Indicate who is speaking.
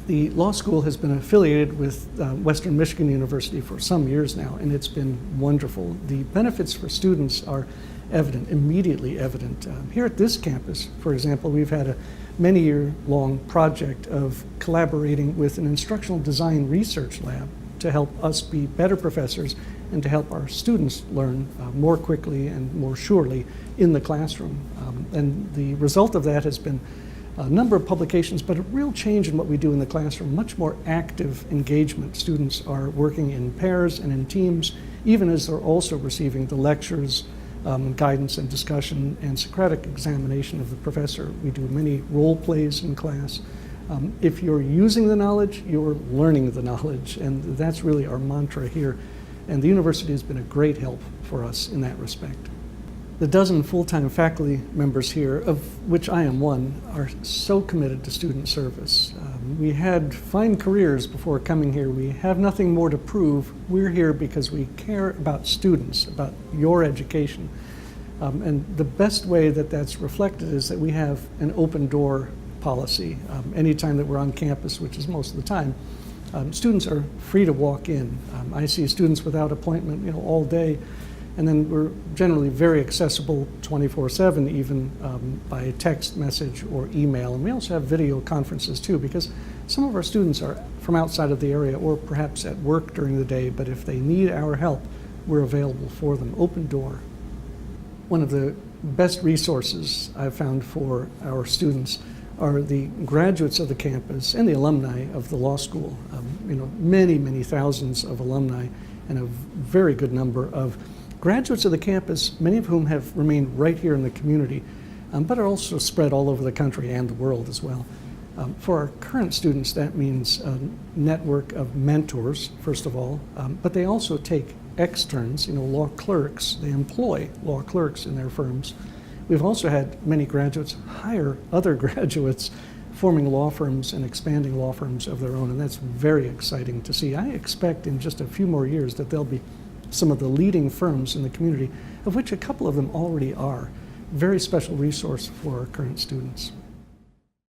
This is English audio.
Speaker 1: The law school has been affiliated with Western Michigan University for some years now, and it's been wonderful. The benefits for students are evident, immediately evident. Here at this campus, for example, we've had a many-year-long project of collaborating with an instructional design research lab to help us be better professors and to help our students learn more quickly and more surely in the classroom. And the result of that has been a number of publications, but a real change in what we do in the classroom, much more active engagement. Students are working in pairs and in teams, even as they're also receiving the lectures, guidance and discussion and Socratic examination of the professor. We do many role plays in class. If you're using the knowledge, you're learning the knowledge, and that's really our mantra here. And the university has been a great help for us in that respect. The dozen full-time faculty members here, of which I am one, are so committed to student service. We had fine careers before coming here. We have nothing more to prove. We're here because we care about students, about your education. And the best way that that's reflected is that we have an open door policy. Anytime that we're on campus, which is most of the time, students are free to walk in. I see students without appointment, all day. And then we're generally very accessible 24/7, even by text message or email. And we also have video conferences too, because some of our students are from outside of the area or perhaps at work during the day, but if they need our help, we're available for them. Open door. One of the best resources I've found for our students are the graduates of the campus and the alumni of the law school. Many, many thousands of alumni and a very good number of graduates of the campus, many of whom have remained right here in the community, but are also spread all over the country and the world as well. For our current students, that means a network of mentors, first of all, but they also take externs, law clerks. They employ law clerks in their firms. We've also had many graduates hire other graduates, forming law firms and expanding law firms of their own, and that's very exciting to see. I expect in just a few more years that there'll be some of the leading firms in the community, of which a couple of them already are. Very special resource for our current students.